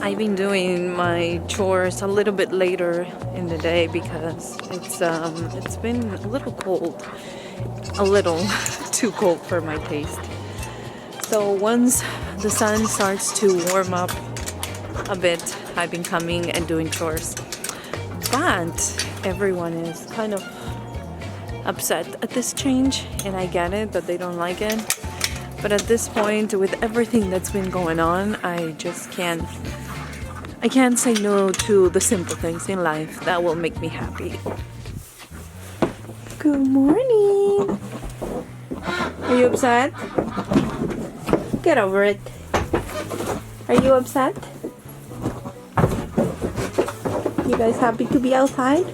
I've been doing my chores a little bit later in the day because it's been a little cold, a little too cold for my taste. So once the sun starts to warm up a bit, I've been coming and doing chores. But everyone is kind of upset at this change, and I get it that they don't like it. But at this point, with everything that's been going on, I can't say no to the simple things in life that will make me happy. Good morning. Are you upset? Get over it. Are you upset? You guys happy to be outside?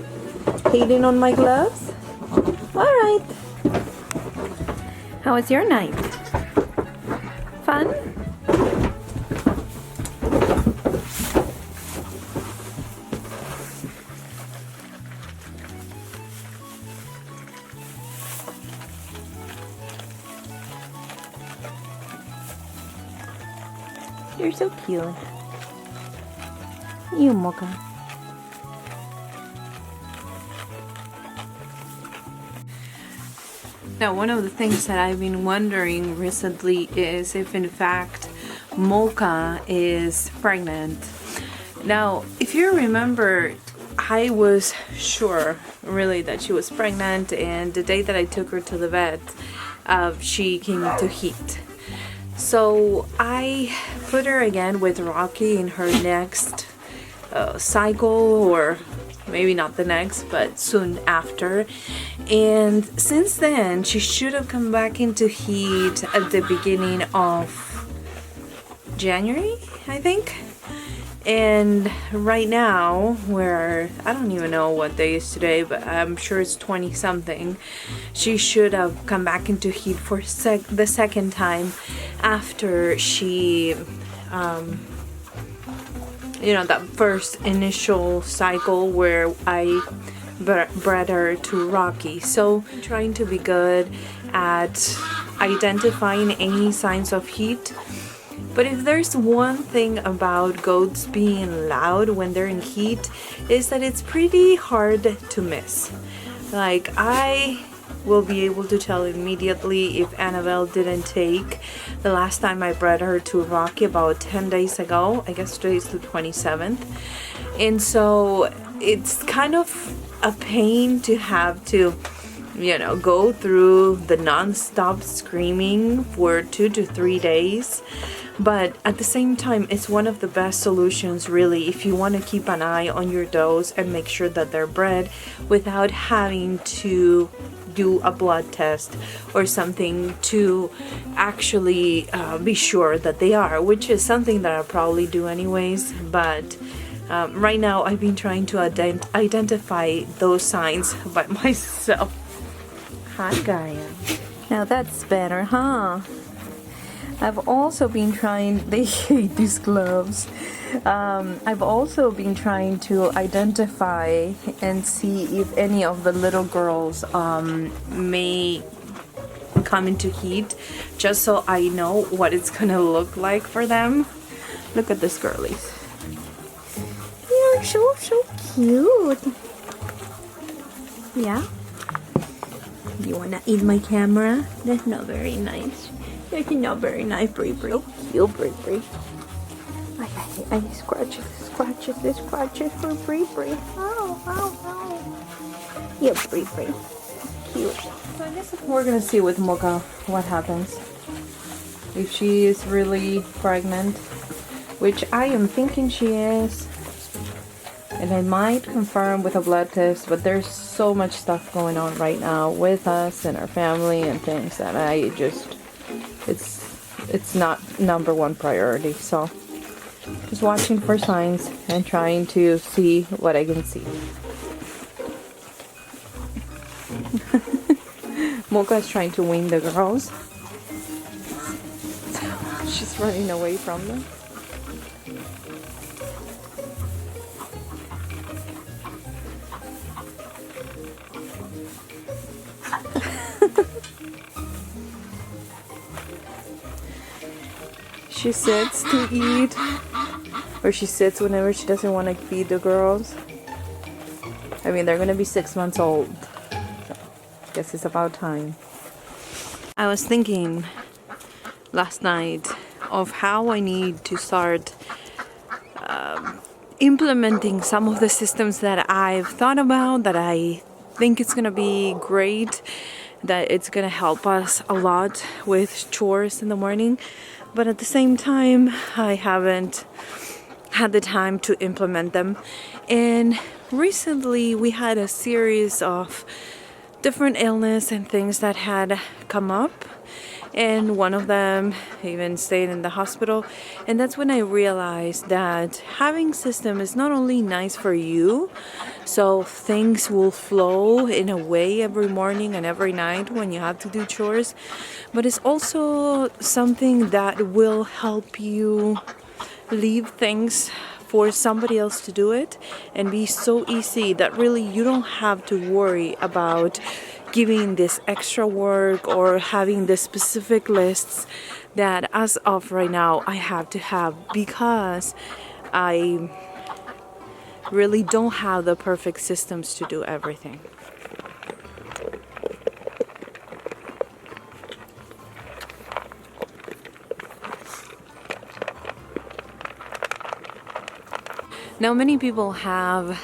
Hating on my gloves? Alright. How was your night? Fun? You're so cute. You, Mocha. Now, one of the things that I've been wondering recently is if in fact Mocha is pregnant. Now, if you remember, I was sure really that she was pregnant, and the day that I took her to the vet, she came into heat. So I put her again with Rocky in her next cycle, or maybe not the next, but soon after. And since then, she should have come back into heat at the beginning of January, I think. And right now, I don't even know what day is today, but I'm sure it's 20 something. She should have come back into heat for the second time after she, that first initial cycle where I bred her to Rocky. So I'm trying to be good at identifying any signs of heat. But if there's one thing about goats being loud when they're in heat, is that it's pretty hard to miss. Like, I will be able to tell immediately if Annabelle didn't take the last time I bred her to Rocky about 10 days ago. I guess today is the 27th. And so it's kind of a pain to have to go through the non-stop screaming for 2 to 3 days. But at the same time, it's one of the best solutions really if you want to keep an eye on your does and make sure that they're bred without having to do a blood test or something to actually be sure that they are, which is something that I'll probably do anyways. But right now I've been trying to identify those signs by myself. Hi, Gaia. Now that's better, huh? I've also been trying, they hate these gloves. I've also been trying to identify and see if any of the little girls may come into heat, just so I know what it's gonna look like for them. Look at this girlies. You're so cute. Yeah? You wanna eat my camera? That's not very nice. That's not very nice, Brie Brie. Oh, cute, Brie Brie. I scratches for Brie Brie. Oh. Yeah, Brie Brie. Cute. So I guess we're gonna see with Mocha what happens. If she is really pregnant, which I am thinking she is. And I might confirm with a blood test, but there's so much stuff going on right now with us and our family and things that it's not number one priority. So just watching for signs and trying to see what I can see. Mocha is trying to wean the girls. She's running away from them. She sits to eat where she sits whenever she doesn't want to feed the girls. I mean, they're gonna be 6 months old, so I guess it's about time. I was thinking last night of how I need to start implementing some of the systems that I've thought about, that I think it's gonna be great, that it's gonna help us a lot with chores in the morning. But at the same time, I haven't had the time to implement them. And recently we had a series of different illness and things that had come up, and one of them even stayed in the hospital. And that's when I realized that having system is not only nice for you, so things will flow in a way every morning and every night when you have to do chores, but it's also something that will help you leave things for somebody else to do it and be so easy that really you don't have to worry about giving this extra work or having the specific lists that as of right now I have to have, because I really don't have the perfect systems to do everything. Now, many people have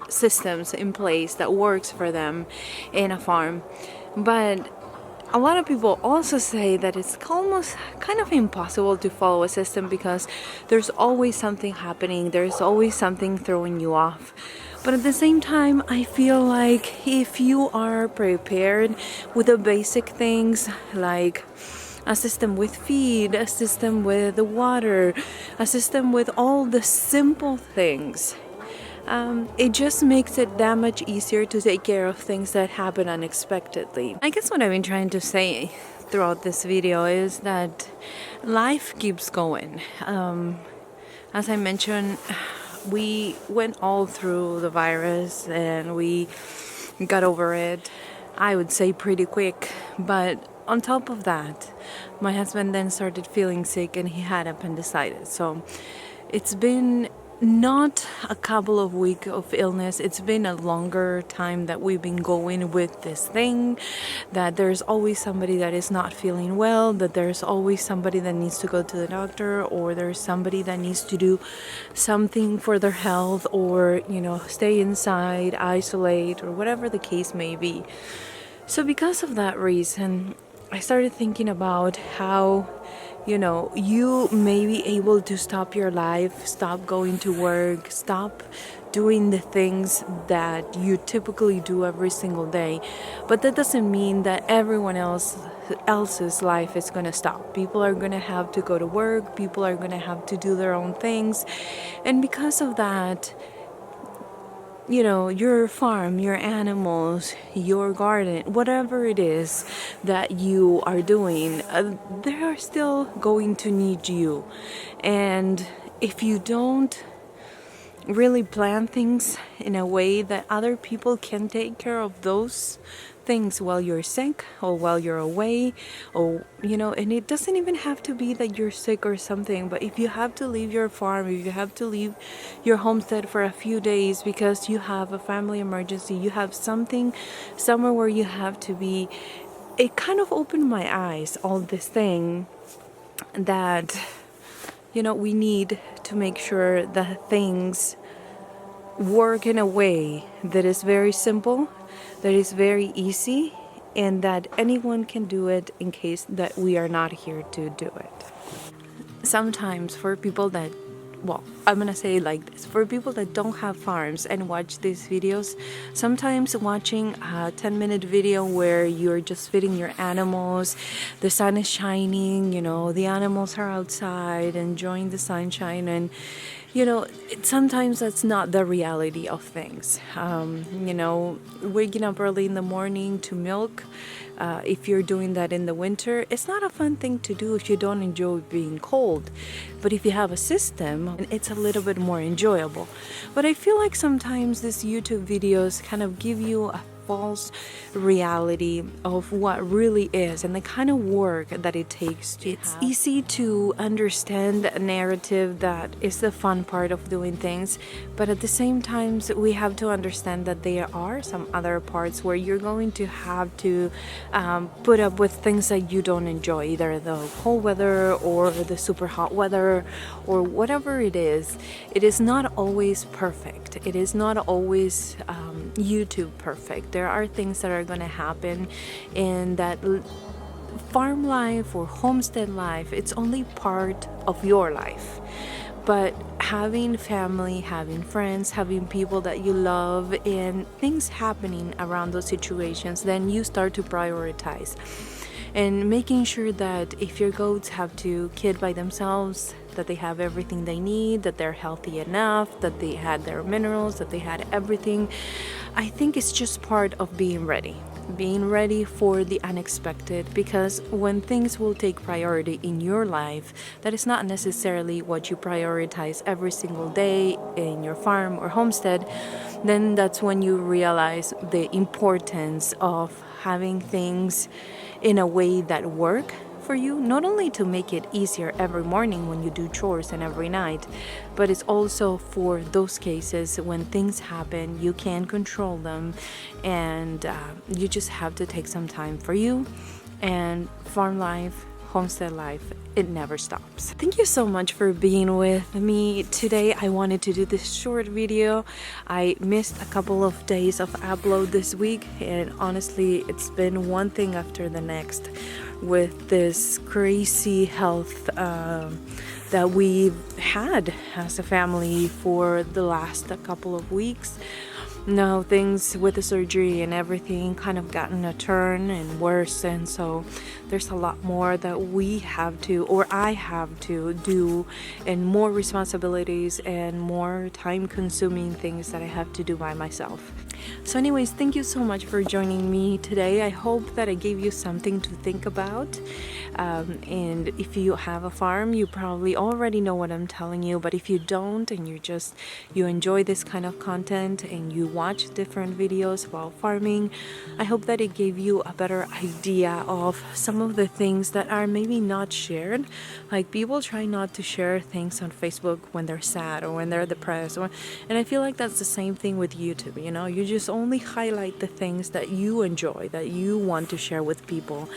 systems in place that works for them in a farm, but a lot of people also say that it's almost kind of impossible to follow a system because there's always something happening, there's always something throwing you off. But at the same time, I feel like if you are prepared with the basic things, like a system with feed, a system with the water, a system with all the simple things, it just makes it that much easier to take care of things that happen unexpectedly. I guess what I've been trying to say throughout this video is that life keeps going. As I mentioned, we went all through the virus and we got over it, I would say, pretty quick. But on top of that, my husband then started feeling sick and he had appendicitis. So it's been not a couple of weeks of illness, it's been a longer time that we've been going with this thing, that there's always somebody that is not feeling well, that there's always somebody that needs to go to the doctor, or there's somebody that needs to do something for their health, or, you know, stay inside, isolate, or whatever the case may be. So because of that reason, I started thinking about how, you know, you may be able to stop your life, stop going to work, stop doing the things that you typically do every single day. But that doesn't mean that everyone else's life is going to stop. People are going to have to go to work, people are going to have to do their own things. And because of that, you know, your farm, your animals, your garden, whatever it is that you are doing, they are still going to need you. And if you don't really plan things in a way that other people can take care of those things while you're sick or while you're away, or, you know, and it doesn't even have to be that you're sick or something, but if you have to leave your farm, if you have to leave your homestead for a few days because you have a family emergency, you have something somewhere where you have to be, it kind of opened my eyes, all this thing that, you know, we need to make sure that things work in a way that is very simple, that is very easy, and that anyone can do it in case that we are not here to do it. Sometimes for people that, well, I'm gonna say it like this, for people that don't have farms and watch these videos, sometimes watching a 10-minute video where you're just feeding your animals, the sun is shining, you know, the animals are outside enjoying the sunshine, and you know, sometimes that's not the reality of things. You know, waking up early in the morning to milk, if you're doing that in the winter, it's not a fun thing to do if you don't enjoy being cold. But if you have a system, it's a little bit more enjoyable. But I feel like sometimes these YouTube videos kind of give you a false reality of what really is and the kind of work that it takes to It's easy to understand a narrative that is the fun part of doing things, but at the same time we have to understand that there are some other parts where you're going to have to put up with things that you don't enjoy, either the cold weather or the super hot weather or whatever it is. It is not always perfect. It is not always YouTube perfect. There are things that are going to happen in that farm life or homestead life. It's only part of your life. But having family, having friends, having people that you love, and things happening around those situations, then you start to prioritize. And making sure that if your goats have to kid by themselves, that they have everything they need, that they're healthy enough, that they had their minerals, that they had everything. I think it's just part of being ready for the unexpected, because when things will take priority in your life, that is not necessarily what you prioritize every single day in your farm or homestead, then that's when you realize the importance of having things in a way that work for you, not only to make it easier every morning when you do chores and every night, but it's also for those cases when things happen, you can't control them, and you just have to take some time for you. And farm life, homestead life, it never stops. Thank you so much for being with me today. I wanted to do this short video. I missed a couple of days of upload this week, and honestly it's been one thing after the next with this crazy health that we've had as a family for the last couple of weeks. Now things with the surgery and everything kind of gotten a turn and worse, and so there's a lot more that we have to, or I have to do, and more responsibilities and more time consuming things that I have to do by myself. So anyways, thank you so much for joining me today. I hope that I gave you something to think about. And if you have a farm, you probably already know what I'm telling you, but if you don't, and you enjoy this kind of content and you watch different videos about farming, I hope that it gave you a better idea of some of the things that are maybe not shared. Like, people try not to share things on Facebook when they're sad or when they're depressed, and I feel like that's the same thing with YouTube. You know, you just only highlight the things that you enjoy, that you want to share with people.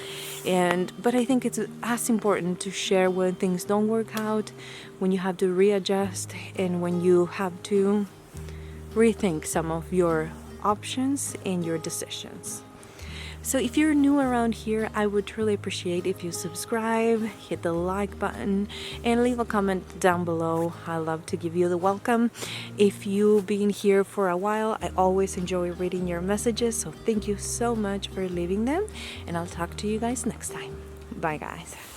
But I think it's as important to share when things don't work out, when you have to readjust, and when you have to rethink some of your options and your decisions. So if you're new around here, I would truly appreciate if you subscribe, hit the like button, and leave a comment down below. I love to give you the welcome. If you've been here for a while, I always enjoy reading your messages, so thank you so much for leaving them, and I'll talk to you guys next time. Bye guys.